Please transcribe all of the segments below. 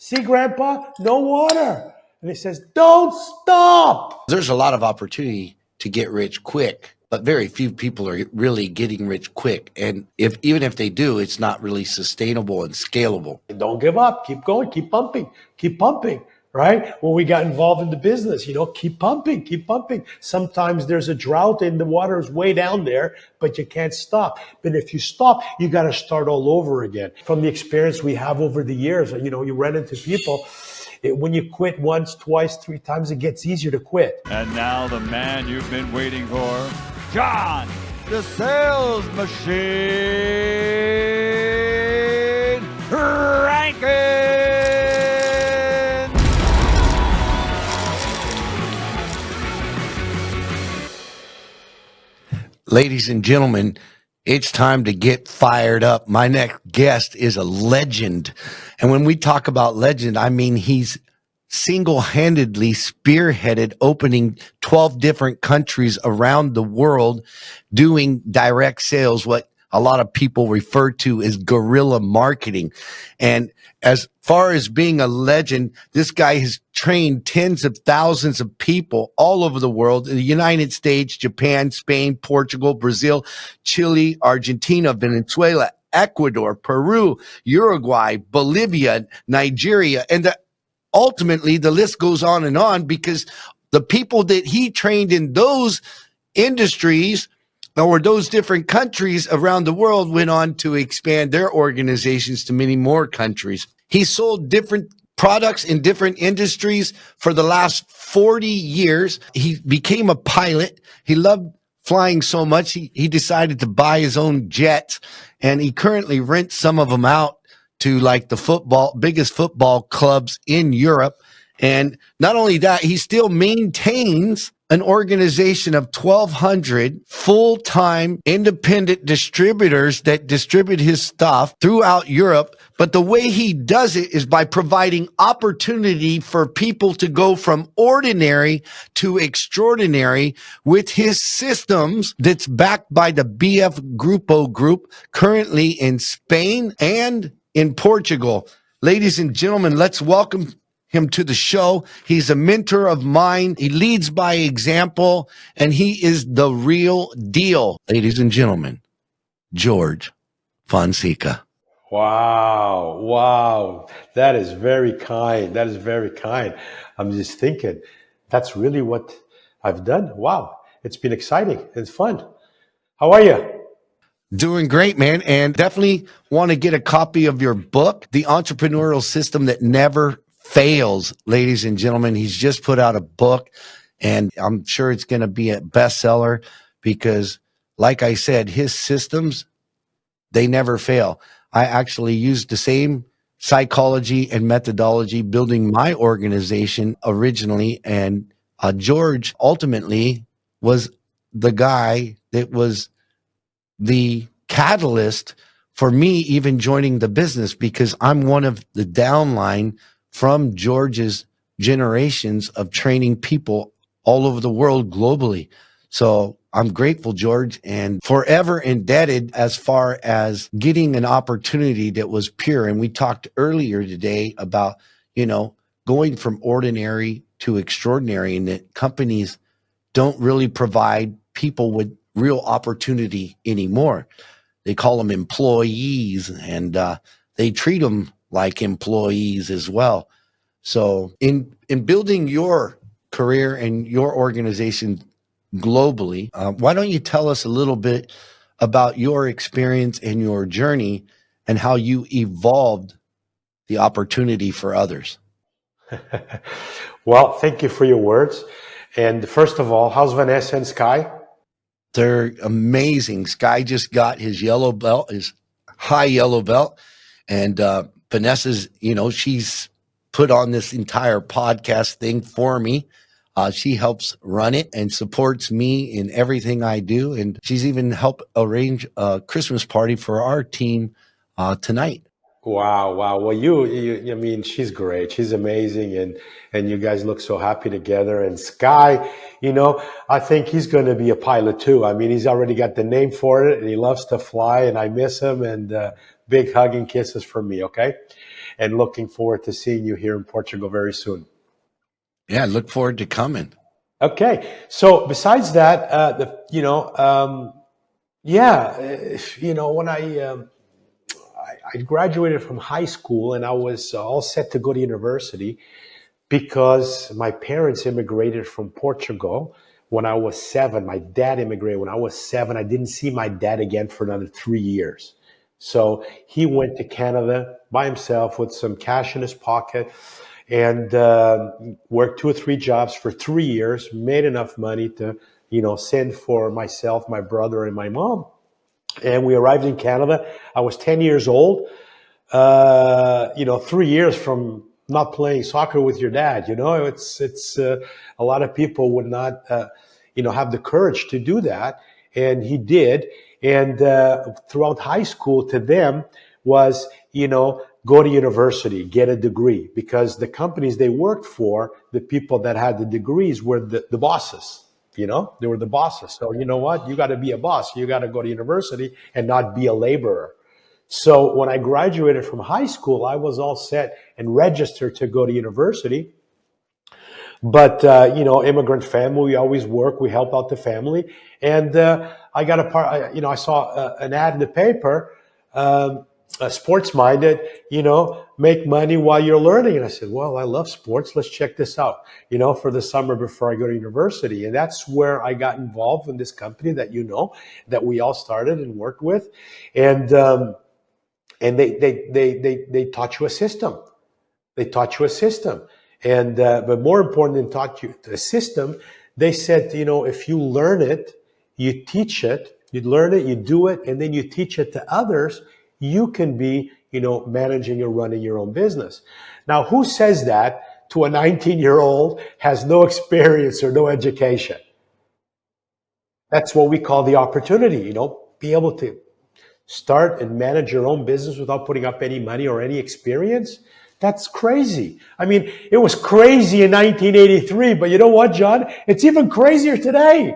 See, Grandpa, no water. And he says, don't stop. There's a lot of opportunity to get rich quick, but very few people are really getting rich quick. And even if they do, it's not really sustainable and scalable. Don't give up. Keep going. Keep pumping. Right? When we got involved in the business, keep pumping. Sometimes there's a drought and the water is way down there, but you can't stop. But if you stop, you got to start all over again. From the experience we have over the years, you run into people. When you quit once, twice, 3 times, it gets easier to quit. And now the man you've been waiting for, John, the sales machine, Rankins. Ladies and gentlemen, it's time to get fired up. My next guest is a legend. And when we talk about legend, I mean he's single-handedly spearheaded opening 12 different countries around the world doing direct sales, what a lot of people refer to as guerrilla marketing. And as far as being a legend, this guy has trained tens of thousands of people all over the world, in the United States, Japan, Spain, Portugal, Brazil, Chile, Argentina, Venezuela, Ecuador, Peru, Uruguay, Bolivia, Nigeria, and ultimately the list goes on, because the people that he trained in those industries or those different countries around the world went on to expand their organizations to many more countries. He sold different products in different industries for the last 40 years. He became a pilot. He loved flying so much, he decided to buy his own jets, and he currently rents some of them out to like the biggest football clubs in Europe. And not only that, he still maintains an organization of 1,200 full-time independent distributors that distribute his stuff throughout Europe. But the way he does it is by providing opportunity for people to go from ordinary to extraordinary with his systems that's backed by the BF Grupo Group, currently in Spain and in Portugal. Ladies and gentlemen, let's welcome him to the show. He's a mentor of mine. He leads by example, and he is the real deal. Ladies and gentlemen, Jorge Fonseca. Wow. That is very kind. I'm just thinking, that's really what I've done. Wow. It's been exciting. It's fun. How are you? Doing great, man. And definitely want to get a copy of your book, The Entrepreneurial System That Never Fails. Ladies and gentlemen, he's just put out a book, and I'm sure it's going to be a bestseller because, like I said, his systems, they never fail. I actually used the same psychology and methodology building my organization originally, and George ultimately was the guy that was the catalyst for me even joining the business, because I'm one of the downline from George's generations of training people all over the world globally. So I'm grateful, George, and forever indebted as far as getting an opportunity that was pure. And we talked earlier today about, going from ordinary to extraordinary, and that companies don't really provide people with real opportunity anymore. They call them employees, and they treat them like employees as well. So in building your career and your organization globally, why don't you tell us a little bit about your experience and your journey and how you evolved the opportunity for others? Well, thank you for your words. And first of all, how's Vanessa and Sky? They're amazing. Sky just got his yellow belt, his high yellow belt. And Vanessa's, she's put on this entire podcast thing for me. She helps run it and supports me in everything I do. And she's even helped arrange a Christmas party for our team tonight. Wow. Well, I mean, she's great. She's amazing. And you guys look so happy together. And Sky, I think he's going to be a pilot too. I mean, he's already got the name for it, and he loves to fly, and I miss him. Big hug and kisses from me, okay? And looking forward to seeing you here in Portugal very soon. Yeah, look forward to coming. Okay. So besides that, when I graduated from high school and I was all set to go to university because my parents immigrated from Portugal when I was 7. My dad immigrated when I was 7. I didn't see my dad again for another 3 years. So he went to Canada by himself with some cash in his pocket and worked 2 or 3 jobs for 3 years, made enough money to, send for myself, my brother, and my mom. And we arrived in Canada. I was 10 years old. 3 years from not playing soccer with your dad. It's a lot of people would not, have the courage to do that, and he did. And throughout high school, to them was, go to university, get a degree, because the companies they worked for, the people that had the degrees were the bosses. They were the bosses. So you know what? You got to be a boss. You got to go to university and not be a laborer. So when I graduated from high school, I was all set and registered to go to university. But, immigrant family, we always work. We help out the family. And I got I saw an ad in the paper, sports minded, make money while you're learning. And I said, well, I love sports. Let's check this out, for the summer before I go to university. And that's where I got involved in this company that, that we all started and worked with. And they taught you a system. They taught you a system. And, but more important than taught you a system, they said, if you learn it, you teach it, you learn it, you do it, and then you teach it to others, you can be, managing or running your own business. Now, who says that to a 19-year-old has no experience or no education? That's what we call the opportunity, be able to start and manage your own business without putting up any money or any experience. That's crazy. I mean, it was crazy in 1983, but you know what, John? It's even crazier today.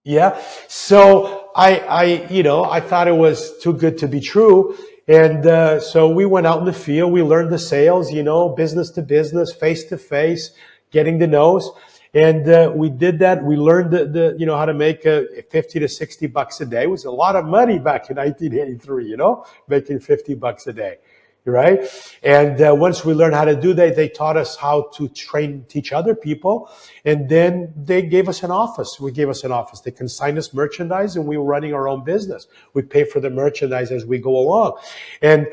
Yeah. So I thought it was too good to be true. And so we went out in the field. We learned the sales, business to business, face to face, getting the no's. And we did that. We learned how to make 50 to 60 bucks a day. It was a lot of money back in 1983, making 50 bucks a day. Right. And once we learned how to do that, they taught us how to teach other people. And then they gave us an office. They consigned us merchandise and we were running our own business. We pay for the merchandise as we go along. And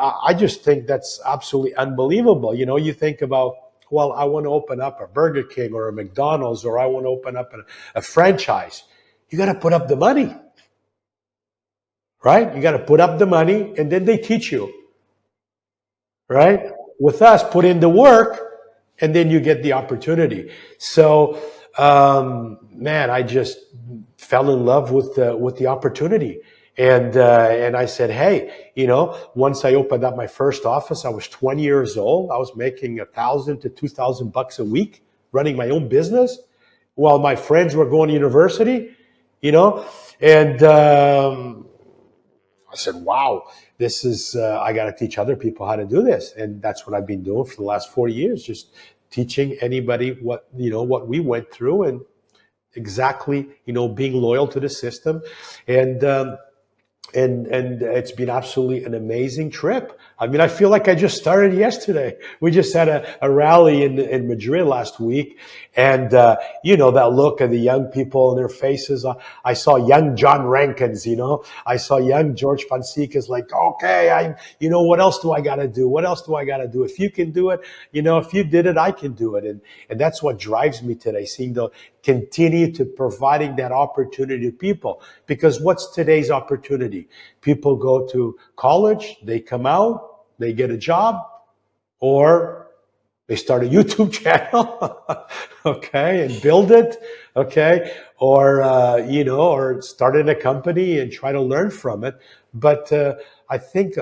I just think that's absolutely unbelievable. You think about, well, I want to open up a Burger King or a McDonald's, or I want to open up a franchise. You got to put up the money. Right? You got to put up the money and then they teach you. Right? With us, put in the work, and then you get the opportunity. So, I just fell in love with the opportunity. And I said, hey, once I opened up my first office, I was 20 years old. I was making $1,000 to $2,000 a week running my own business while my friends were going to university, and, I said, wow, this is, I got to teach other people how to do this. And that's what I've been doing for the last 40 years, just teaching anybody what we went through and exactly, being loyal to the system. And it's been absolutely an amazing trip. I mean, I feel like I just started yesterday. We just had a rally in Madrid last week. And, that look of the young people in their faces. I saw young John Rankins, I saw young Jorge Fonseca's like, okay, what else do I got to do? What else do I got to do? If you can do it, if you did it, I can do it. And that's what drives me today, seeing the continue to providing that opportunity to people. Because what's today's opportunity? People go to college, they come out, they get a job, or they start a YouTube channel, okay, and build it, okay, or or start in a company and try to learn from it. But I think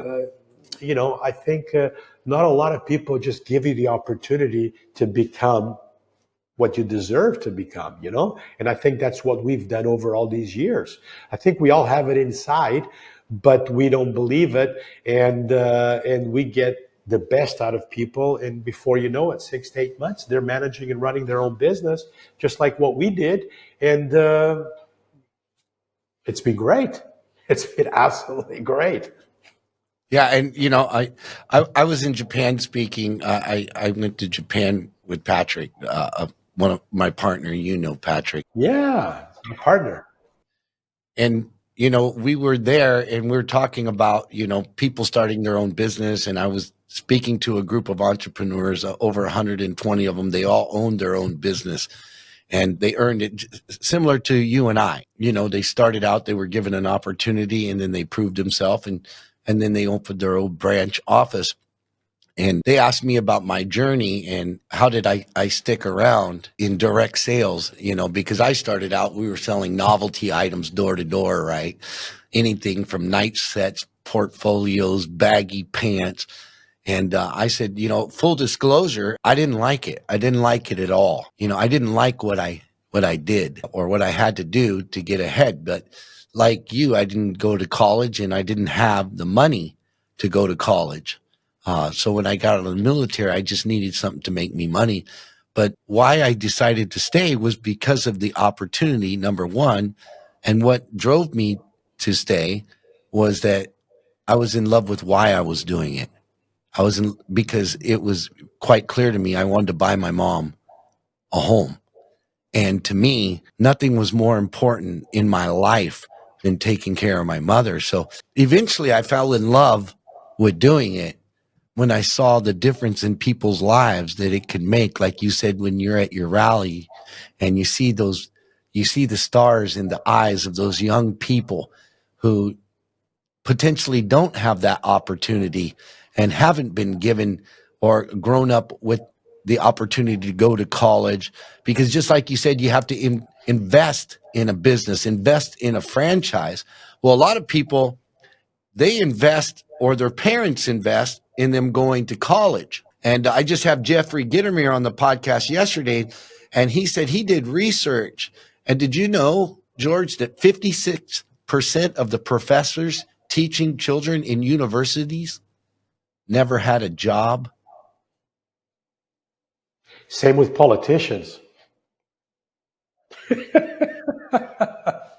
not a lot of people just give you the opportunity to become what you deserve to become, And I think that's what we've done over all these years. I think we all have it inside, but we don't believe it, and we get the best out of people, and before you know it, 6 to 8 months, they're managing and running their own business, just like what we did, and it's been great. It's been absolutely great. Yeah, and I was in Japan speaking. I went to Japan with Patrick, one of my partner. Patrick, Yeah, my partner. and we were there, and we were talking about people starting their own business, and I was speaking to a group of entrepreneurs, over 120 of them. They all owned their own business, and they earned it similar to you and I. They started out, they were given an opportunity, and then they proved themselves, and then they opened their own branch office. And they asked me about my journey and how did I stick around in direct sales, because I started out, we were selling novelty items door to door, right? Anything from night sets, portfolios, baggy pants. And I said, full disclosure, I didn't like it. I didn't like it at all. I didn't like what I did or what I had to do to get ahead. But like you, I didn't go to college and I didn't have the money to go to college. So when I got out of the military, I just needed something to make me money. But why I decided to stay was because of the opportunity, number one. And what drove me to stay was that I was in love with why I was doing it. Because it was quite clear to me I wanted to buy my mom a home. And to me, nothing was more important in my life than taking care of my mother. So eventually I fell in love with doing it when I saw the difference in people's lives that it could make. Like you said, when you're at your rally and you see the stars in the eyes of those young people who potentially don't have that opportunity and haven't been given or grown up with the opportunity to go to college. Because just like you said, you have to invest in a business, invest in a franchise. Well, a lot of people, they invest, or their parents invest in them going to college. And I just have Jeffrey Gittermere on the podcast yesterday, and he said he did research. And did you know, George, that 56% of the professors teaching children in universities never had a job? Same with politicians.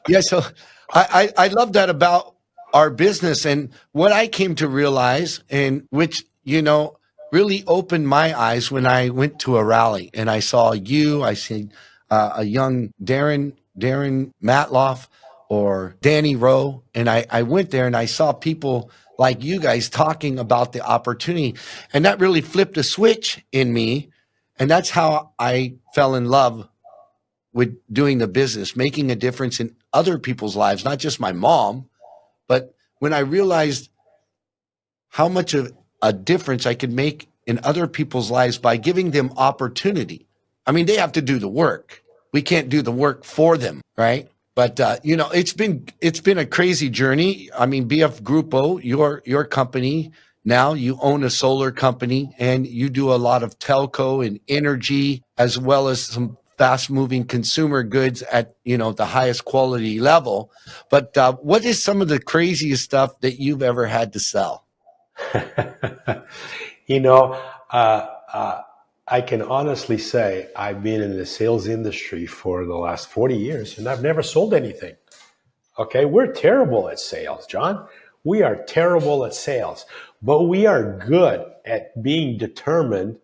Yeah, so I love that about our business. And what I came to realize, and which, really opened my eyes when I went to a rally and I saw you, I seen a young Darren Matloff or Danny Rowe. And I went there and I saw people like you guys talking about the opportunity. And that really flipped a switch in me. And that's how I fell in love with doing the business, making a difference in other people's lives, not just my mom, but when I realized how much of a difference I could make in other people's lives by giving them opportunity. I mean, they have to do the work. We can't do the work for them, right? But it's been a crazy journey. I mean, BF Grupo, your company, now you own a solar company and you do a lot of telco and energy, as well as some fast moving consumer goods at the highest quality level. But what is some of the craziest stuff that you've ever had to sell? I can honestly say I've been in the sales industry for the last 40 years and I've never sold anything. Okay, we're terrible at sales, John. We are terrible at sales, but we are good at being determined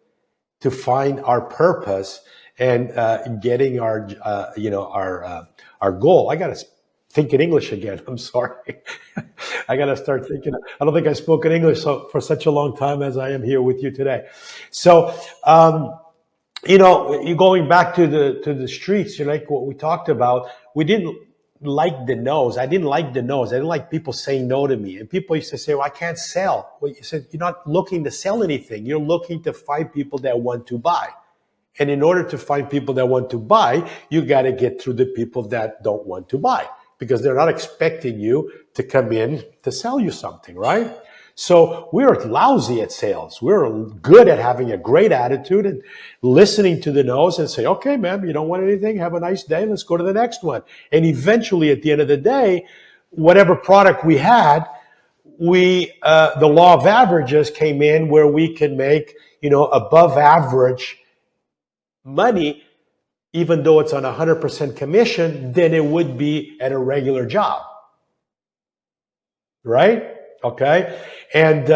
to find our purpose and getting our goal. I got to think in English again. I'm sorry. I got to start thinking. I don't think I spoke in English for such a long time as I am here with you today. So, you're going back to the streets. Like what we talked about. We didn't like the no's. I didn't like the no's. I didn't like people saying no to me. And people used to say, well, I can't sell. Well, you said, you're not looking to sell anything. You're looking to find people that want to buy. And in order to find people that want to buy, you got to get through the people that don't want to buy, because they're not expecting you to come in to sell you something, right? So we're lousy at sales. We're good at having a great attitude and listening to the no's and say, okay, man, you don't want anything? Have a nice day. Let's go to the next one. And eventually, at the end of the day, whatever product we had, the law of averages came in where we can make, above average money, even though it's on 100% commission, than it would be at a regular job. Right? Okay. And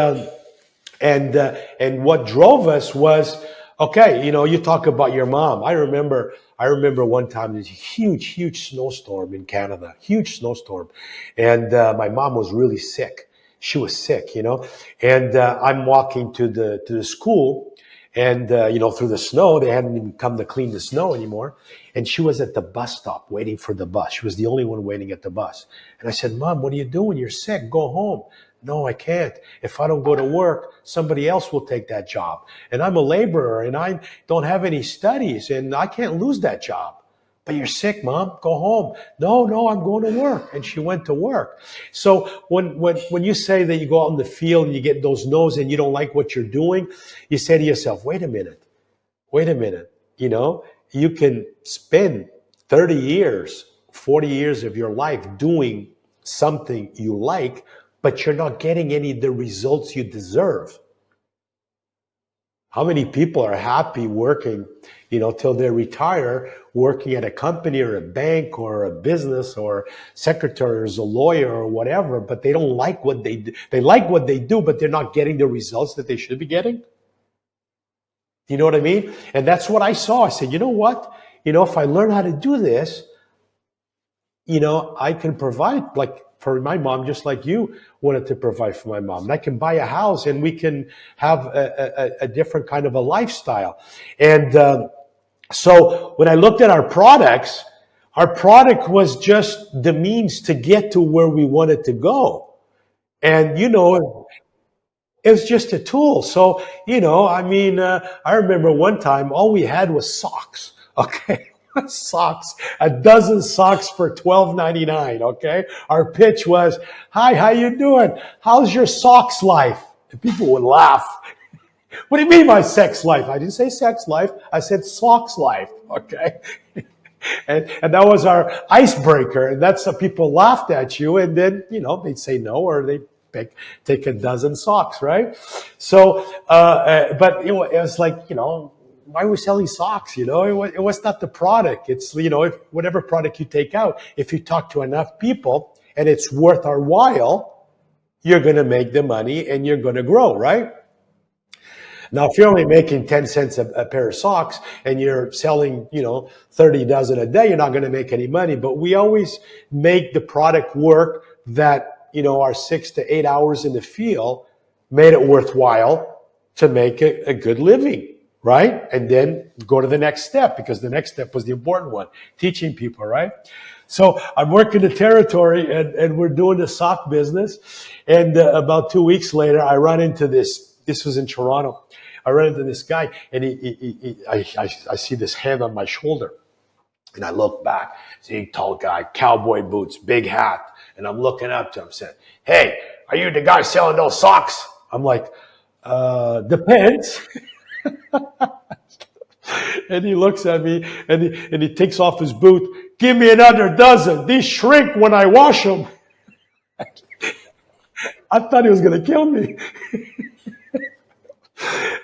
what drove us was, okay, you talk about your mom. I remember one time there's a huge snowstorm in Canada, huge snowstorm. And my mom was really sick. She was sick, and I'm walking to the school, and through the snow. They hadn't even come to clean the snow anymore. And she was at the bus stop waiting for the bus. She was the only one waiting at the bus. And I said, Mom, what are you doing? You're sick. Go home. No, I can't. If I don't go to work, somebody else will take that job. And I'm a laborer and I don't have any studies and I can't lose that job. But you're sick, Mom. Go home. No, I'm going to work. And she went to work. So when you say that you go out in the field and you get those no's and you don't like what you're doing, you say to yourself, wait a minute. You can spend 30 years, 40 years of your life doing something you like, but you're not getting any of the results you deserve. How many people are happy working, till they retire, working at a company or a bank or a business or secretary or as a lawyer or whatever, but they don't like what they do. They like what they do, but they're not getting the results that they should be getting? You know what I mean? And that's what I saw. I said, you know what? If I learn how to do this, I can provide, like for my mom, just like you wanted to provide for my mom. And I can buy a house and we can have a different kind of a lifestyle. And so when I looked at our product was just the means to get to where we wanted to go. And, it was just a tool. So, I remember one time all we had was socks. Okay. Socks, a dozen socks for $12.99. Okay. Our pitch was, hi, how you doing? How's your socks life? And people would laugh. What do you mean by sex life? I didn't say sex life. I said socks life. Okay. And that was our icebreaker. And that's how people laughed at you. And then, they'd say no, or they'd take a dozen socks, right? So, but it was like, why are we selling socks? It was not the product. It's, if whatever product you take out, if you talk to enough people and it's worth our while, you're going to make the money and you're going to grow, right? Now, if you're only making 10 cents a pair of socks and you're selling, 30 dozen a day, you're not going to make any money. But we always make the product work that, our 6 to 8 hours in the field made it worthwhile to make a good living, right? And then go to the next step, because the next step was the important one, teaching people, right? So I'm working the territory and we're doing the sock business. And about 2 weeks later, I run into this was in Toronto. I ran into this guy and I see this hand on my shoulder. And I look back, see, tall guy, cowboy boots, big hat. And I'm looking up to him, saying, hey, are you the guy selling those socks? I'm like, depends. And he looks at me and he takes off his boot. Give me another dozen. These shrink when I wash them. I thought he was going to kill me.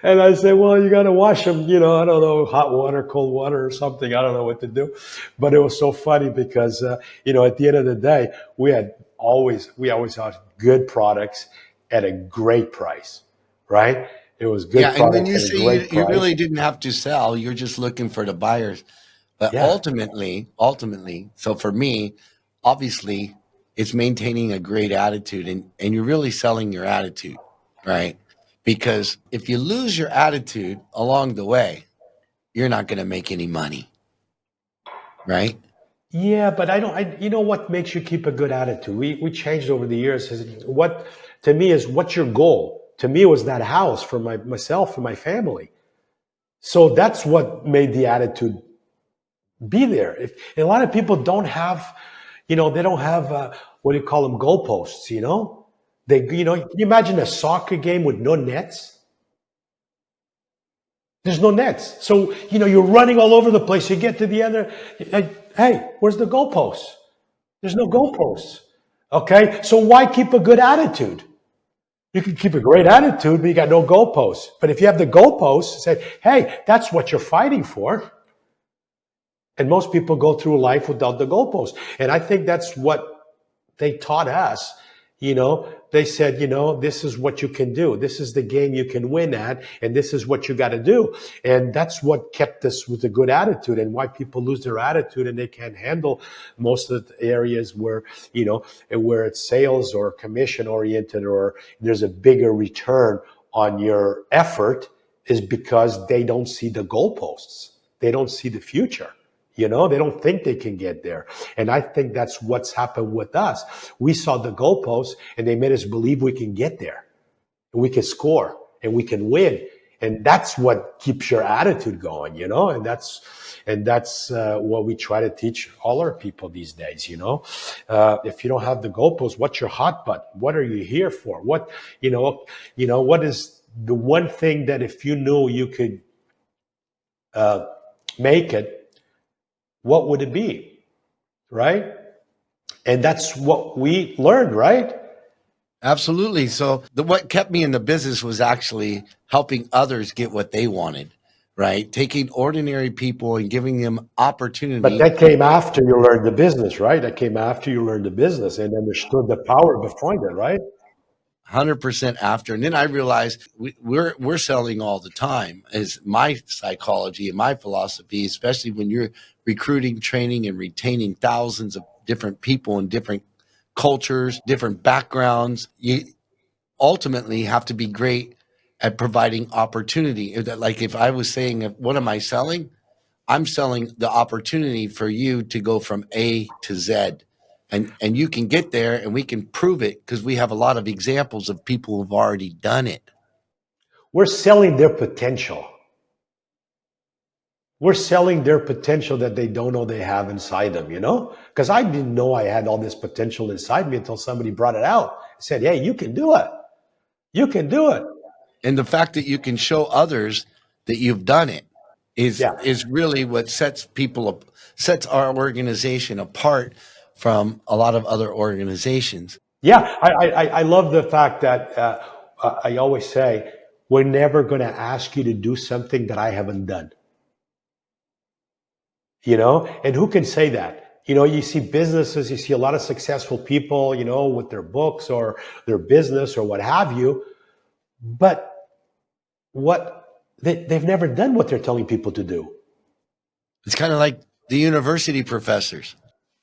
And I said, well, you got to wash them, I don't know, hot water, cold water or something. I don't know what to do. But it was so funny because, at the end of the day, we always had good products at a great price, right? It was good. Yeah, and when you say you really didn't have to sell, you're just looking for the buyers. But ultimately, so for me, obviously, it's maintaining a great attitude and you're really selling your attitude, right? Because if you lose your attitude along the way, you're not going to make any money, right? Yeah, but what makes you keep a good attitude? We changed over the years. What's your goal? To me, it was that house for myself and my family. So that's what made the attitude be there. A lot of people don't have, they don't have, what do you call them, goalposts, can you imagine a soccer game with no nets? There's no nets. So, you're running all over the place. You get to the other, hey, where's the goalposts? There's no goalposts. Okay. So why keep a good attitude? You can keep a great attitude, but you got no goalposts. But if you have the goalposts, say, hey, that's what you're fighting for. And most people go through life without the goalposts. And I think that's what they taught us. They said, this is what you can do. This is the game you can win at, and this is what you got to do. And that's what kept us with a good attitude, and why people lose their attitude and they can't handle most of the areas where it's sales or commission oriented, or there's a bigger return on your effort, is because they don't see the goalposts. They don't see the future. They don't think they can get there. And I think that's what's happened with us. We saw the goalposts and they made us believe we can get there. And we can score and we can win. And that's what keeps your attitude going, and that's what we try to teach all our people these days, if you don't have the goalposts, what's your hot button? What are you here for? What is the one thing that if you knew you could make it, what would it be? Right? And that's what we learned, right? Absolutely. So what kept me in the business was actually helping others get what they wanted, right? Taking ordinary people and giving them opportunity. But that came after you learned the business, right? That came after you learned the business and understood the power behind it, right? 100% after. And then I realized we're selling all the time, is my psychology and my philosophy, especially when you're recruiting, training, and retaining thousands of different people in different cultures, different backgrounds. You ultimately have to be great at providing opportunity. Like if I was saying, what am I selling? I'm selling the opportunity for you to go from A to Z. And you can get there, and we can prove it because we have a lot of examples of people who've already done it. We're selling their potential. We're selling their potential that they don't know they have inside them, Because I didn't know I had all this potential inside me until somebody brought it out. Said, hey, you can do it. You can do it. And the fact that you can show others that you've done it is really what sets our organization apart from a lot of other organizations. Yeah, I love the fact that I always say, we're never going to ask you to do something that I haven't done. And who can say that? You see businesses, you see a lot of successful people, with their books or their business or what have you, but they've never done what they're telling people to do. It's kind of like the university professors.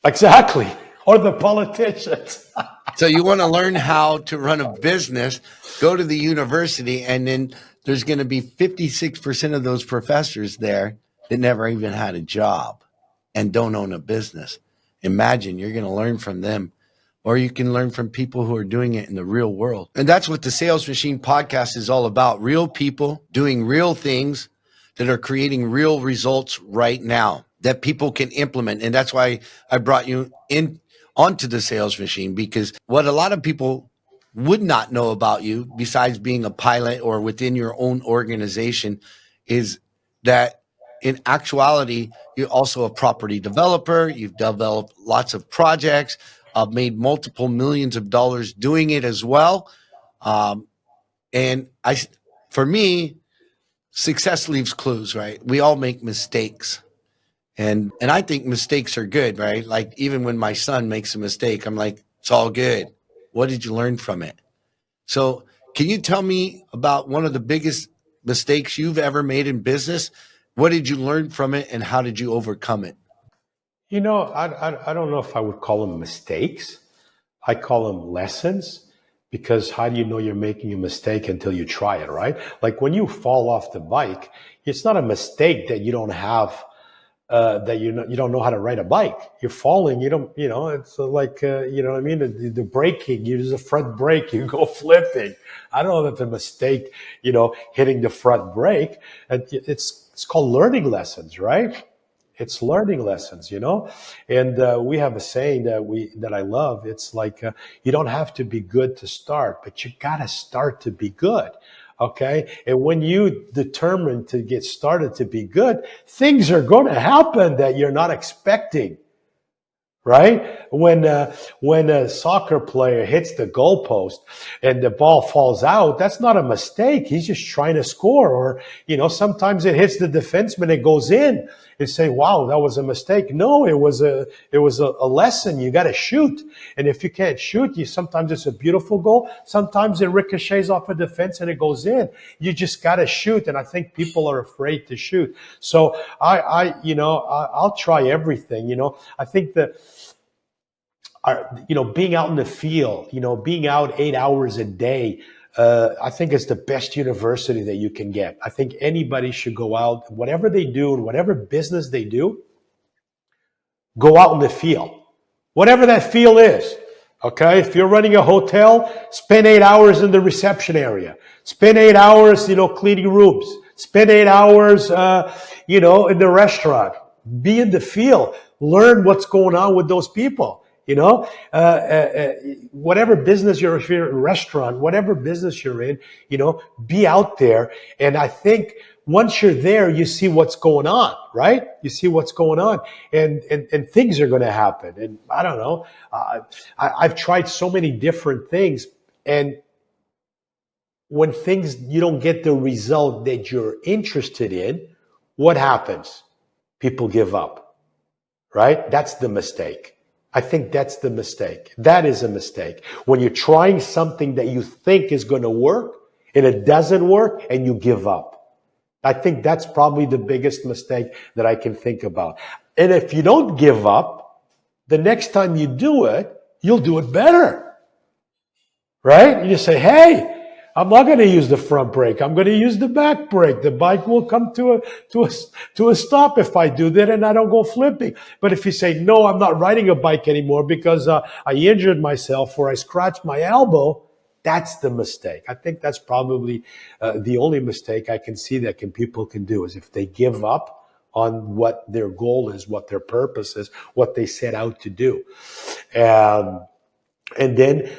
Exactly. Or the politicians. So you want to learn how to run a business, go to the university, and then there's going to be 56% of those professors there that never even had a job and don't own a business. Imagine you're going to learn from them, or you can learn from people who are doing it in the real world. And that's what the Sales Machine podcast is all about. Real people doing real things that are creating real results right now that people can implement. And that's why I brought you onto the Sales Machine, because what a lot of people would not know about you, besides being a pilot or within your own organization, is that in actuality, you're also a property developer. You've developed lots of projects, made multiple millions of dollars doing it as well. For me, success leaves clues, right? We all make mistakes. And I think mistakes are good, right? Like even when my son makes a mistake, I'm like, it's all good. What did you learn from it? So can you tell me about one of the biggest mistakes you've ever made in business? What did you learn from it, and how did you overcome it? I don't know if I would call them mistakes. I call them lessons, because how do you know you're making a mistake until you try it, right? Like when you fall off the bike, it's not a mistake that you don't have, that you don't know how to ride a bike. You're falling, it's like, what I mean? The braking, you use a front brake, you go flipping. I don't know if it's a mistake, hitting the front brake. It's called learning lessons, right? It's learning lessons, and we have a saying that I love. It's like, you don't have to be good to start, but you got to start to be good. Okay. And when you determine to get started to be good, things are going to happen that you're not expecting. right? When a soccer player hits the goalpost and the ball falls out, that's not a mistake. He's just trying to score. Or, sometimes it hits the defenseman, it goes in. You say, wow, that was a mistake. No, it was a lesson. You got to shoot. And if you can't shoot, sometimes it's a beautiful goal. Sometimes it ricochets off a defense and it goes in. You just got to shoot. And I think people are afraid to shoot. So I'll try everything. I think that, being out in the field, being out 8 hours a day, I think it's the best university that you can get. I think anybody should go out, whatever they do, and whatever business they do, go out in the field. Whatever that field is. Okay, if you're running a hotel, spend 8 hours in the reception area. Spend 8 hours, cleaning rooms. Spend 8 hours, in the restaurant. Be in the field. Learn what's going on with those people. Whatever business you're in, a restaurant, whatever business you're in, be out there. And I think once you're there, you see what's going on, right? You see what's going on, and things are going to happen. And I don't know. I've tried so many different things, and when you don't get the result that you're interested in, what happens? People give up, right? That's the mistake. I think that's the mistake. That is a mistake. When you're trying something that you think is going to work and it doesn't work and you give up. I think that's probably the biggest mistake that I can think about. And if you don't give up, the next time you do it, you'll do it better. Right? You just say, hey, I'm not going to use the front brake. I'm going to use the back brake. The bike will come to a stop if I do that and I don't go flipping. But if you say, no, I'm not riding a bike anymore because I injured myself or I scratched my elbow, that's the mistake. I think that's probably the only mistake I can see that people can do is if they give up on what their goal is, what their purpose is, what they set out to do. And then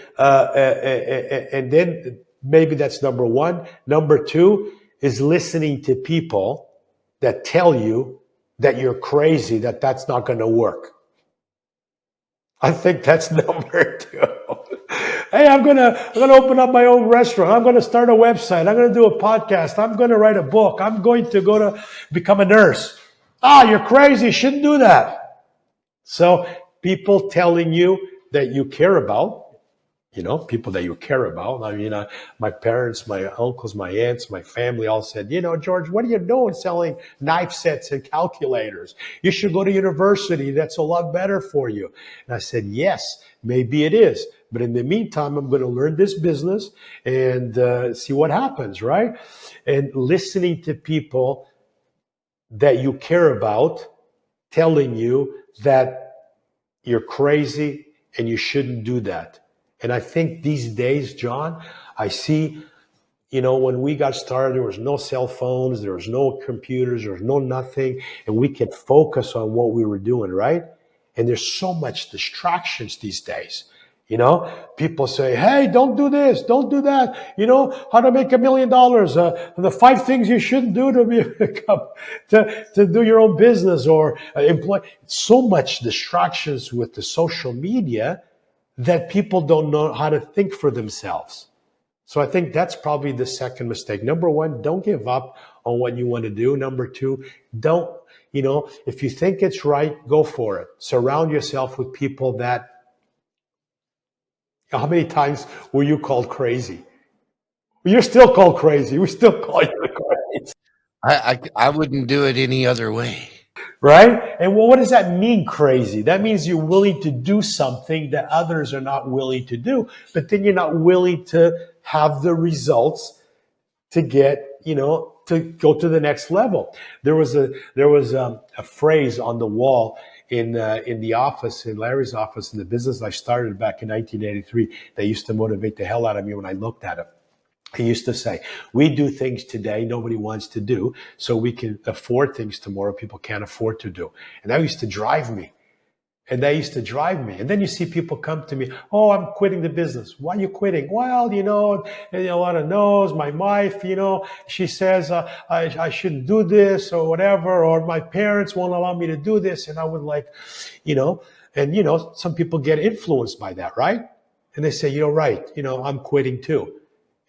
maybe that's number one. Number two is listening to people that tell you that you're crazy, that that's not going to work. I think that's number two. Hey, I'm gonna open up my own restaurant. I'm gonna start a website. I'm gonna do a podcast. I'm gonna write a book. I'm going to go to become a nurse. You're crazy. You shouldn't do that. So people telling you that you care about, people that you care about. I mean, my parents, my uncles, my aunts, my family all said, George, what are you doing selling knife sets and calculators? You should go to university. That's a lot better for you. And I said, yes, maybe it is. But in the meantime, I'm going to learn this business and see what happens, right? And listening to people that you care about telling you that you're crazy and you shouldn't do that. And I think these days, John, I see, when we got started, there was no cell phones, there was no computers, there was no nothing, and we could focus on what we were doing, right? And there's so much distractions these days. People say, hey, don't do this, don't do that. How to make $1 million. The 5 things you shouldn't do to do your own business or employ. So much distractions with the social media that people don't know how to think for themselves. So I think that's probably the second mistake. Number one, don't give up on what you want to do. Number two, if you think it's right, go for it. Surround yourself with people that, how many times were you called crazy? You're still called crazy. We still call you crazy. I wouldn't do it any other way. Right? And what does that mean, crazy? That means you're willing to do something that others are not willing to do, but then you're not willing to have the results to get, to go to the next level. There was a phrase on the wall in the office, in Larry's office, in the business I started back in 1983, that used to motivate the hell out of me when I looked at it. He used to say, we do things today nobody wants to do, so we can afford things tomorrow people can't afford to do. And that used to drive me. And then you see people come to me, oh, I'm quitting the business. Why are you quitting? Well, a lot of no's. My wife, she says I shouldn't do this or whatever, or my parents won't allow me to do this. And I would And, some people get influenced by that, right? And they say, right, I'm quitting too.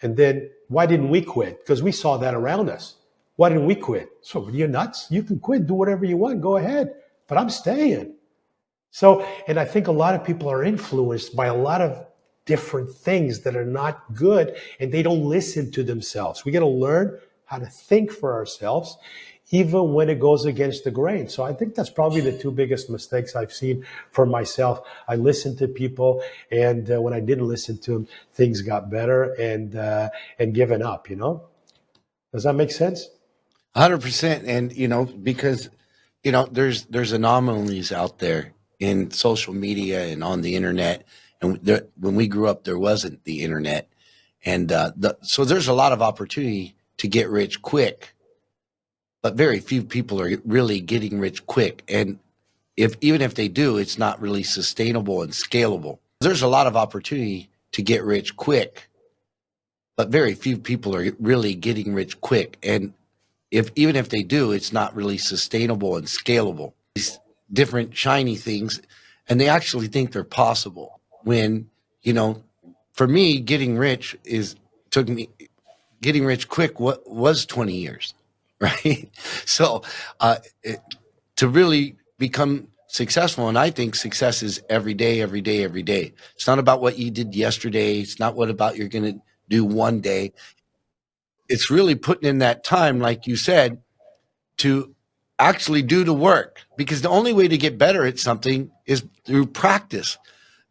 And then why didn't we quit? Because we saw that around us. Why didn't we quit? So you're nuts. You can quit, do whatever you want, go ahead. But I'm staying. So, and I think a lot of people are influenced by a lot of different things that are not good, and they don't listen to themselves. We got to learn how to think for ourselves, even when it goes against the grain. So I think that's probably the two biggest mistakes I've seen for myself. I listened to people, and when I didn't listen to them, things got better, and given up. Does that make sense? 100%. And, because, there's anomalies out there in social media and on the internet. And when we grew up, there wasn't the internet. And so there's a lot of opportunity to get rich quick, but very few people are really getting rich quick. And even if they do, it's not really sustainable and scalable. There's a lot of opportunity to get rich quick, but very few people are really getting rich quick. And even if they do, it's not really sustainable and scalable. These different shiny things, and they actually think they're possible. When, for me, getting rich getting rich quick was 20 years, right? So to really become successful, and I think success is every day, every day, every day. It's not about what you did yesterday. It's not what about you're going to do one day. It's really putting in that time, like you said, to actually do the work, because the only way to get better at something is through practice.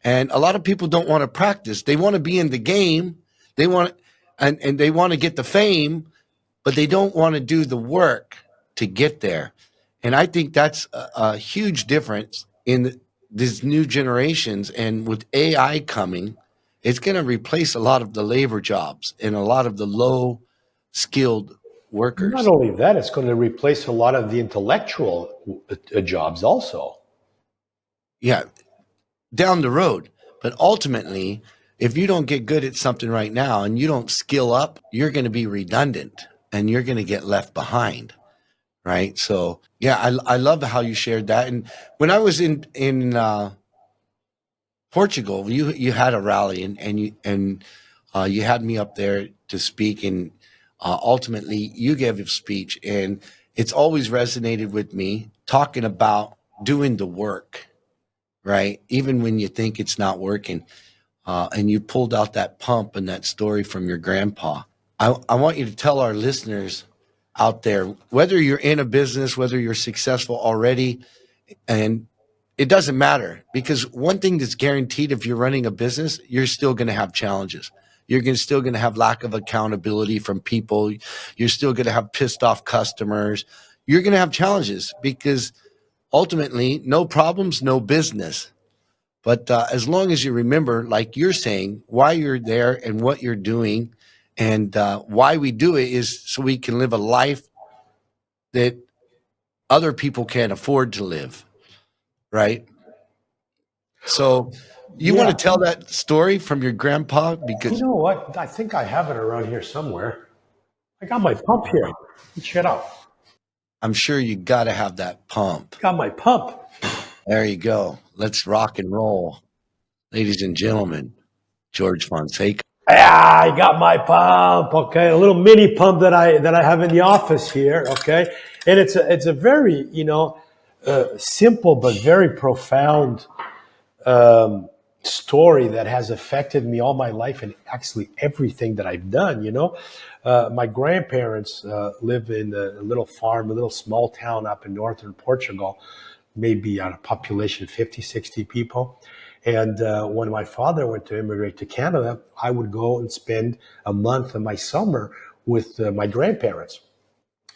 And a lot of people don't want to practice. They want to be in the game. They want, and they want to get the fame, but they don't want to do the work to get there. And I think that's a huge difference in these new generations. And with AI coming, it's going to replace a lot of the labor jobs and a lot of the low skilled workers. Not only that, it's going to replace a lot of the intellectual jobs also. Yeah, down the road. But ultimately, if you don't get good at something right now and you don't skill up, you're going to be redundant and you're going to get left behind. Right. So, yeah, I love how you shared that. And when I was in Portugal, you had a rally and you had me up there to speak, and ultimately you gave a speech, and it's always resonated with me, talking about doing the work, right? Even when you think it's not working, and you pulled out that pump and that story from your grandpa. I want you to tell our listeners out there, whether you're in a business, whether you're successful already, and it doesn't matter, because one thing that's guaranteed, if you're running a business, you're still going to have challenges. You're still going to have lack of accountability from people. You're still going to have pissed off customers. You're going to have challenges, because ultimately, no problems, no business. But as long as you remember, like you're saying, why you're there and what you're doing, and why we do it is so we can live a life that other people can't afford to live, right? So you want to tell that story from your grandpa? Because you know what? I think I have it around here somewhere. I got my pump here. Shut up. I'm sure you got to have that pump. Got my pump. There you go. Let's rock and roll. Ladies and gentlemen, Jorge Fonseca. Yeah, I got my pump. Okay, a little mini pump that I have in the office here. Okay, and it's a very simple but very profound story that has affected me all my life and actually everything that I've done. My grandparents live in a little farm, a little small town up in northern Portugal, maybe on a population of 50, 60 people. And when my father went to immigrate to Canada, I would go and spend a month of my summer with my grandparents.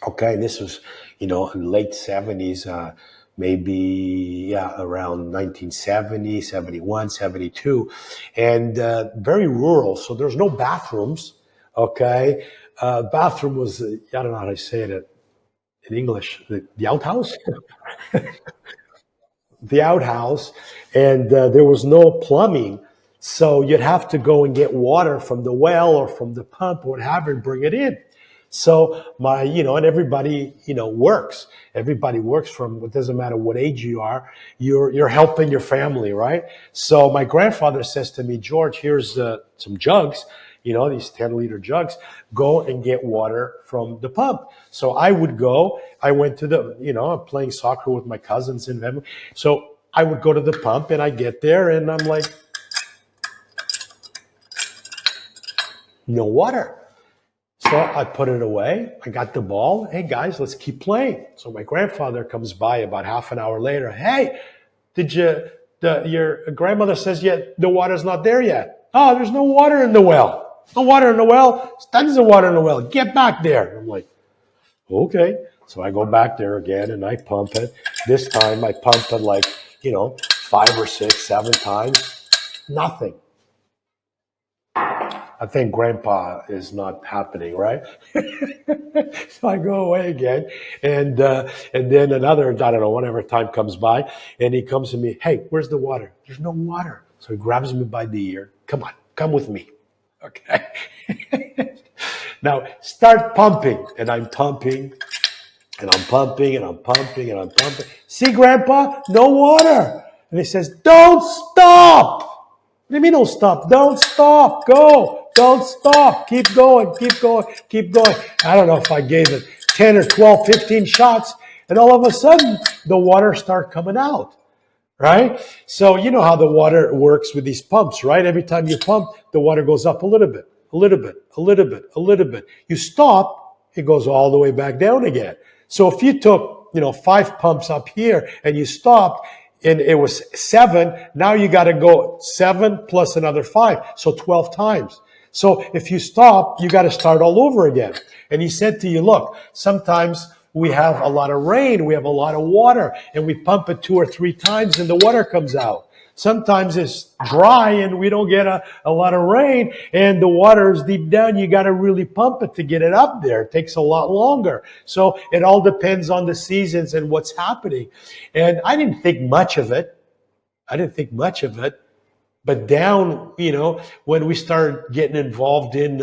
Okay, and this was, in the late 70s, maybe, around 1970, 71, 72, and very rural. So there's no bathrooms, okay? Bathroom was, I don't know how to say it in English, the outhouse? The outhouse, and there was no plumbing. So you'd have to go and get water from the well or from the pump or whatever and bring it in. So and everybody, works. Everybody works from, it doesn't matter what age you are, you're helping your family, right? So my grandfather says to me, George, here's some jugs, these 10-liter jugs, go and get water from the pump. So I went to I'm playing soccer with my cousins and family. So I would go to the pump and I get there and I'm like, no water. So I put it away. I got the ball. Hey guys, let's keep playing. So my grandfather comes by about half an hour later. Hey, your grandmother says yet the water's not there yet. Oh, there's no water in the well. No water in the well. There's tons of water in the well. Get back there. I'm like, okay. So I go back there again and I pump it. This time I pumped it like, 5 or 6, 7 times. Nothing. I think grandpa is not happening, right? So I go away again. And then another, I don't know, whenever time comes by, and he comes to me, hey, where's the water? There's no water. So he grabs me by the ear. Come on, come with me. Okay. Now start pumping. And I'm pumping. And I'm pumping and I'm pumping and I'm pumping. See, Grandpa, no water. And he says, don't stop. What do you mean don't stop? Don't stop. Go. Don't stop. Keep going. Keep going. Keep going. I don't know if I gave it 10 or 12, 15 shots. And all of a sudden, the water started coming out. Right? So you know how the water works with these pumps, right? Every time you pump, the water goes up a little bit, a little bit, a little bit, a little bit. You stop, it goes all the way back down again. So if you took, 5 pumps up here and you stopped and it was 7, now you got to go 7 plus another 5. So 12 times. So if you stop, you got to start all over again. And he said to you, look, sometimes we have a lot of rain, we have a lot of water, and we pump it 2 or 3 times and the water comes out. Sometimes it's dry and we don't get a lot of rain and the water is deep down. You got to really pump it to get it up there. It takes a lot longer. So it all depends on the seasons and what's happening. And I didn't think much of it. But down, when we started getting involved in,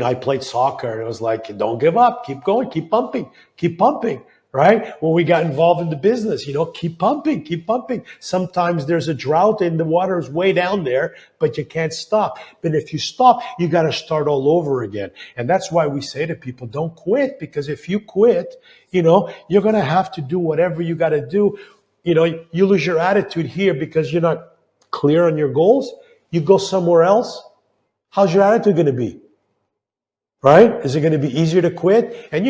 I played soccer and it was like, don't give up, keep going, keep pumping, right? When we got involved in the business, keep pumping. Sometimes there's a drought and the water is way down there, but you can't stop. But if you stop, you got to start all over again. And that's why we say to people, don't quit, because if you quit, you're going to have to do whatever you got to do. You lose your attitude here because you're not clear on your goals. You go somewhere else. How's your attitude going to be? Right? Is it going to be easier to quit? And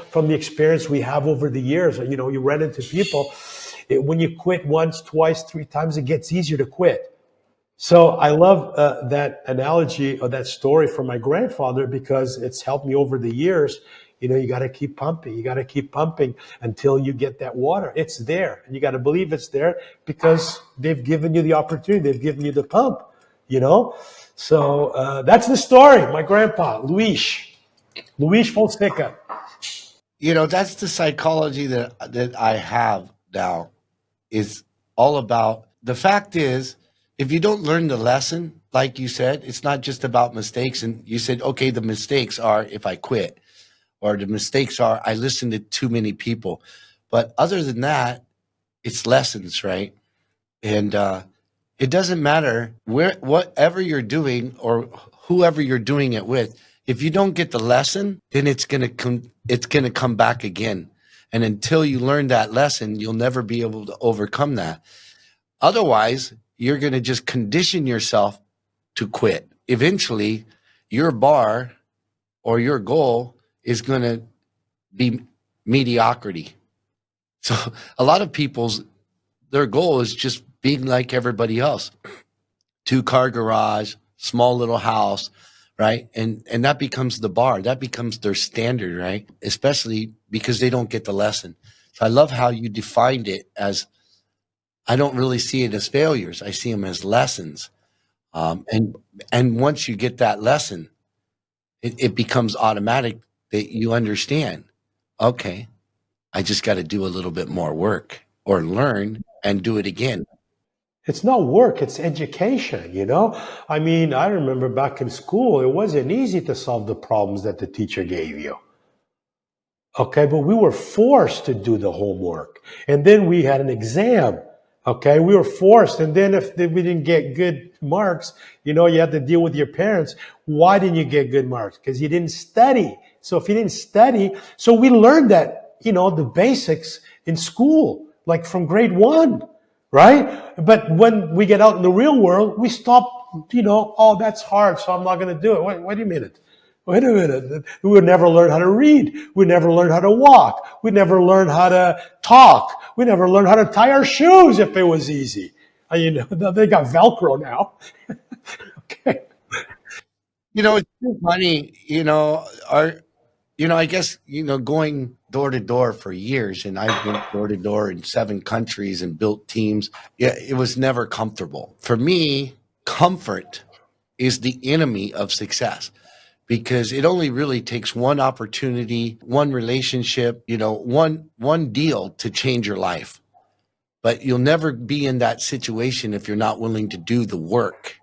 from the experience we have over the years, you run into people, when you quit once, twice, 3 times, it gets easier to quit. So I love that analogy or that story from my grandfather because it's helped me over the years. You got to keep pumping. You got to keep pumping until you get that water. It's there. And you got to believe it's there because they've given you the opportunity. They've given you the pump, So that's the story. My grandpa, Luis Fonseca. That's the psychology that I have now is all about. The fact is, if you don't learn the lesson, like you said, it's not just about mistakes. And you said, okay, the mistakes are if I quit, or the mistakes are I listen to too many people. But other than that, it's lessons, right? And it doesn't matter whatever you're doing or whoever you're doing it with. If you don't get the lesson, then it's gonna come back again. And until you learn that lesson, you'll never be able to overcome that. Otherwise, you're gonna just condition yourself to quit. Eventually, your bar or your goal is gonna be mediocrity. So a lot of their goal is just being like everybody else. 2-car garage, small little house, right? And that becomes the bar. That becomes their standard, right? Especially because they don't get the lesson. So I love how you defined it as, I don't really see it as failures. I see them as lessons. And once you get that lesson, it becomes automatic that you understand, okay, I just got to do a little bit more work or learn and do it again. It's not work, it's education, you know? I mean, I remember back in school, it wasn't easy to solve the problems that the teacher gave you. Okay, but we were forced to do the homework. And then we had an exam. Okay, we were forced. And then if we didn't get good marks, you know, you had to deal with your parents. Why didn't you get good marks? Because you didn't study. So if you didn't study, so we learned that, you know, the basics in school, like from grade 1, right? But when we get out in the real world, we stop, you know, oh, that's hard, so I'm not going to do it. Wait a minute. Wait a minute. We would never learn how to read. We never learn how to walk. We never learn how to talk. We never learn how to tie our shoes if it was easy. You know, they got Velcro now. Okay. You know, it's too funny, I guess, going door to door for years, and I've been door to door in 7 countries and built teams. Yeah, it was never comfortable. For me, comfort is the enemy of success, because it only really takes one opportunity, one relationship, one deal to change your life. But you'll never be in that situation if you're not willing to do the work.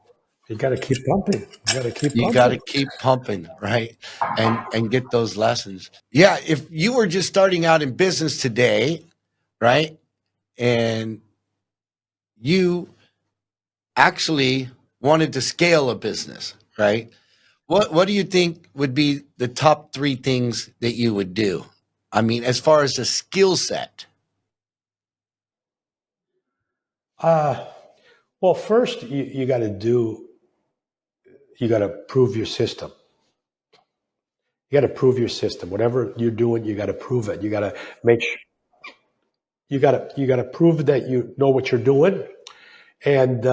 You got to keep pumping. You got to keep You got to pumping. keep pumping, right? And get those lessons. Yeah, if you were just starting out in business today, right? And you actually wanted to scale a business, right? What do you think would be the top 3 things that you would do? I mean, as far as the skill set. Well, first you got to prove your system. You got to prove your system. Whatever you're doing, you got to prove it. You got to make sure you got to prove that you know what you're doing, and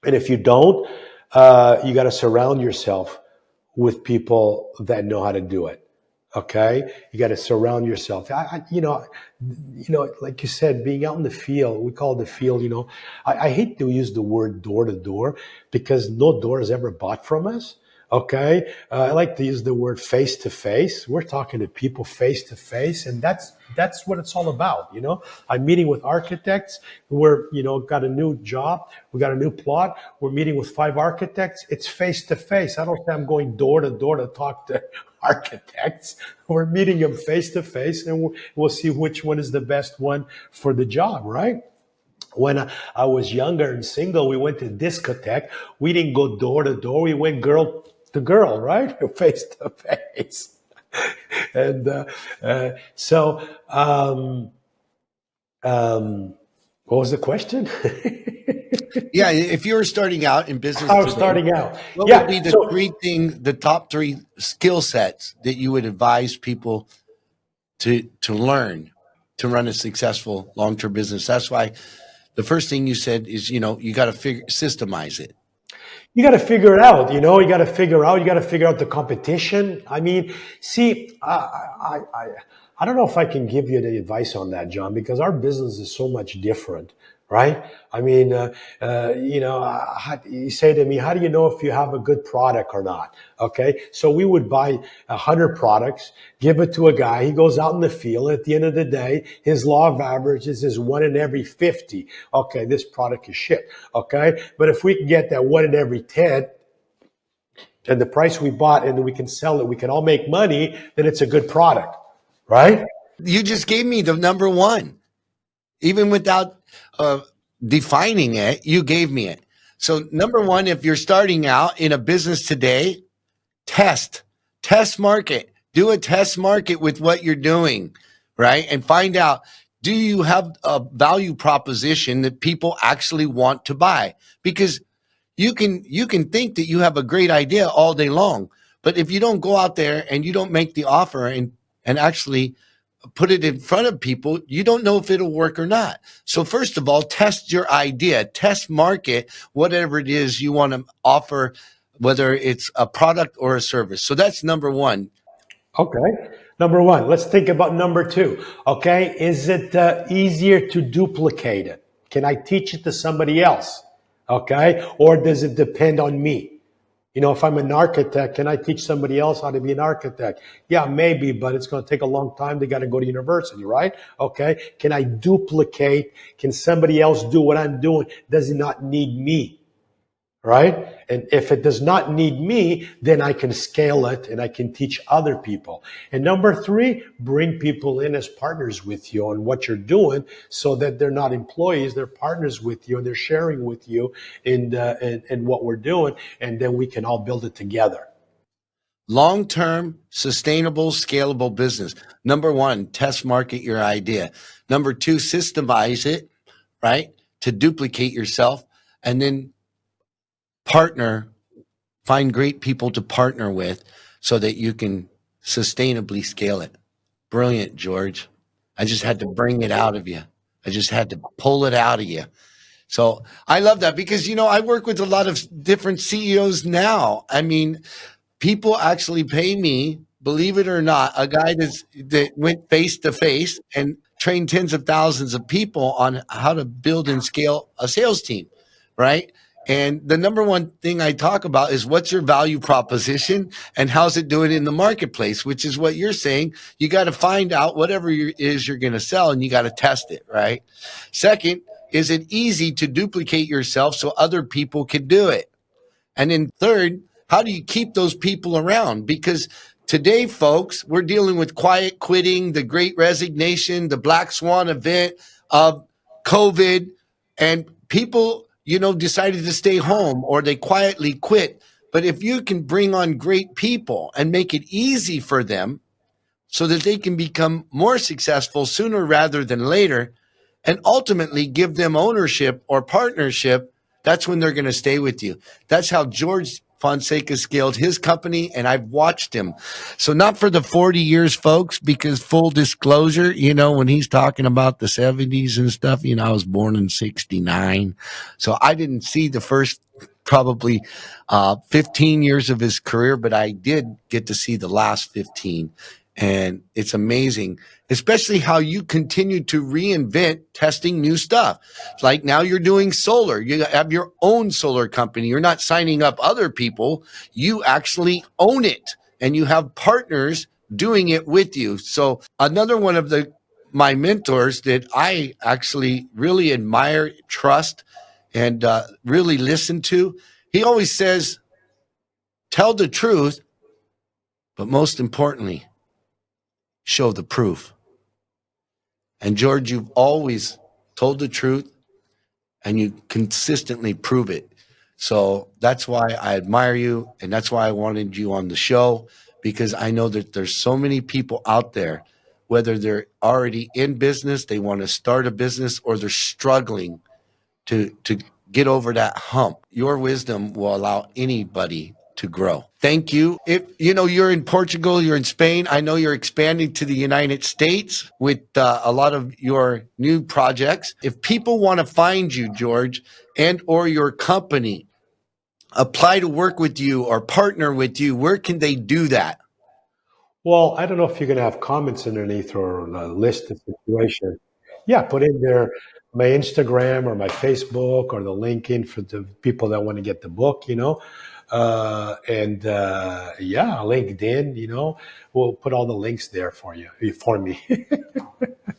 if you don't, you got to surround yourself with people that know how to do it. Okay, you got to surround yourself. Like you said, being out in the field, we call it the field. You know, I hate to use the word door to door because no door is ever bought from us. Okay, I like to use the word face to face. We're talking to people face to face, and that's what it's all about. You know, I'm meeting with architects. We're got a new job. We got a new plot. We're meeting with 5 architects. It's face to face. I don't say I'm going door to door to talk to architects. We're meeting them face to face, and we'll see which one is the best one for the job, right? When I was younger and single, we went to discotheque. We didn't go door to door. We went girl to girl, right? Face to face. And what was the question? Yeah, if you were starting out in business I was today, starting out. what Yeah. would be So the top 3 skill sets that you would advise people to learn to run a successful long-term business? That's why the first thing you said is, you got to systemize it. you got to figure it out. You got to figure out the competition. I mean, see, I don't know if I can give you the advice on that, John, because our business is so much different, right? I mean, you say to me, how do you know if you have a good product or not? Okay. So we would buy 100 products, give it to a guy. He goes out in the field. At the end of the day, his law of averages is 1 in every 50. Okay. This product is shit. Okay. But if we can get that 1 in every 10, and the price we bought, and we can sell it, we can all make money, then it's a good product, right? You just gave me the number 1. Even without defining it, you gave me it. So number 1, if you're starting out in a business today, test market, do a test market with what you're doing, right? And find out, do you have a value proposition that people actually want to buy? Because you can think that you have a great idea all day long, but if you don't go out there and you don't make the offer and actually put it in front of people, you don't know if it'll work or not. So first of all, test your idea, test market, whatever it is you want to offer, whether it's a product or a service. So that's number 1. Okay. Number 1. Let's think about number 2. Okay. Is it easier to duplicate it? Can I teach it to somebody else? Okay. Or does it depend on me? If I'm an architect, can I teach somebody else how to be an architect? Yeah, maybe, but it's going to take a long time. They got to go to university, right? Okay. Can I duplicate? Can somebody else do what I'm doing? Does it not need me? Right? And if it does not need me, then I can scale it and I can teach other people. And number three, bring people in as partners with you on what you're doing so that they're not employees, they're partners with you and they're sharing with you in what we're doing. And then we can all build it together. Long-term, sustainable, scalable business. Number one, test market your idea. Number two, systemize it, right? To duplicate yourself. And then partner, find great people to partner with so that you can sustainably scale it. Brilliant, George. I just had to bring it out of you. I just had to pull it out of you. So I love that because, I work with a lot of different CEOs now. I mean, people actually pay me, believe it or not, a guy that went face to face and trained tens of thousands of people on how to build and scale a sales team, right? And the number one thing I talk about is what's your value proposition and how's it doing in the marketplace, which is what you're saying. You got to find out whatever it is you're going to sell and you got to test it, right? Second, is it easy to duplicate yourself so other people can do it? And then third, how do you keep those people around? Because today, folks, we're dealing with quiet quitting, the great resignation, the black swan event of COVID, and people, decided to stay home or they quietly quit. But if you can bring on great people and make it easy for them so that they can become more successful sooner rather than later, and ultimately give them ownership or partnership, that's when they're going to stay with you. That's how George Fonseca scaled his company, and I've watched him. So not for the 40 years, folks, because full disclosure, when he's talking about the 70s and stuff, I was born in 69. So I didn't see the first probably 15 years of his career, but I did get to see the last 15. And it's amazing, especially how you continue to reinvent testing new stuff. Like now you're doing solar. You have your own solar company. You're not signing up other people. You actually own it and you have partners doing it with you. So another one of my mentors that I actually really admire, trust, and really listen to, he always says, tell the truth, but most importantly, show the proof. And George, you've always told the truth and you consistently prove it. So that's why I admire you. And that's why I wanted you on the show, because I know that there's so many people out there, whether they're already in business, they want to start a business, or they're struggling to get over that hump. Your wisdom will allow anybody to grow. Thank you. If you're in Portugal, you're in Spain, I know you're expanding to the United States with a lot of your new projects. If people want to find you, George, and or your company, apply to work with you or partner with you, where can they do that? Well, I don't know if you're going to have comments underneath or a list of situation. Yeah, put in there my Instagram or my Facebook or the LinkedIn for the people that want to get the book, yeah, LinkedIn, we'll put all the links there for me.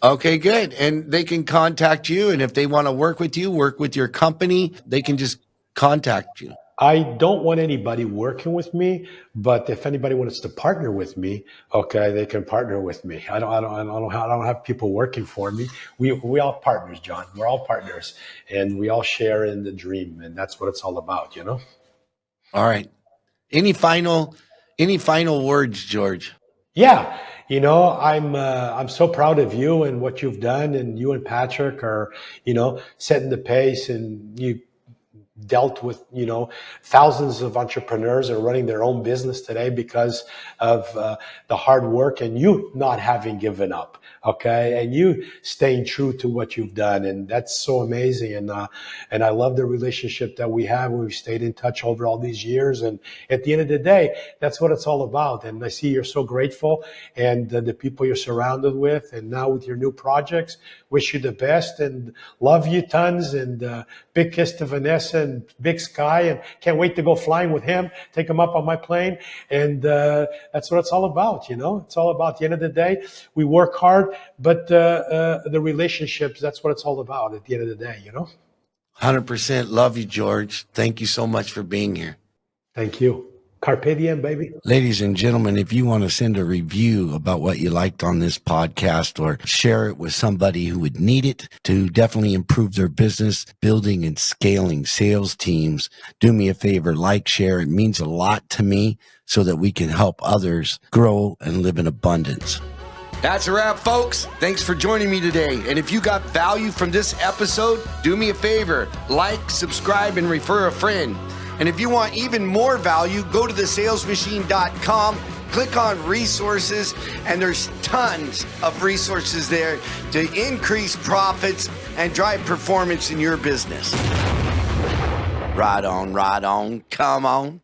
Okay, good. And they can contact you. And if they want to work with you, work with your company, they can just contact you. I don't want anybody working with me, but if anybody wants to partner with me, okay, they can partner with me. I don't have people working for me. We all partners, John. We're all partners, and we all share in the dream, and that's what it's all about, All right. Any final words, George? Yeah, I'm so proud of you and what you've done, and you and Patrick are, setting the pace, and you dealt with thousands of entrepreneurs are running their own business today because of the hard work and you not having given up, okay, and you staying true to what you've done, and that's so amazing. And I love the relationship that we have. We've stayed in touch over all these years, and at the end of the day, that's what it's all about. And I see you're so grateful, and the people you're surrounded with, and now with your new projects, wish you the best and love you tons, and big kiss to Vanessa and big sky, and can't wait to go flying with him, take him up on my plane. And that's what it's all about, It's all about, at the end of the day, we work hard, but the relationships, that's what it's all about at the end of the day, 100% love you, George. Thank you so much for being here. Thank you. Carpe diem, baby. Ladies and gentlemen, if you want to send a review about what you liked on this podcast or share it with somebody who would need it to definitely improve their business, building and scaling sales teams, do me a favor, like, share. It means a lot to me so that we can help others grow and live in abundance. That's a wrap, folks. Thanks for joining me today. And if you got value from this episode, do me a favor, like, subscribe, and refer a friend. And if you want even more value, go to thesalesmachine.com, click on resources, and there's tons of resources there to increase profits and drive performance in your business. Right on, come on.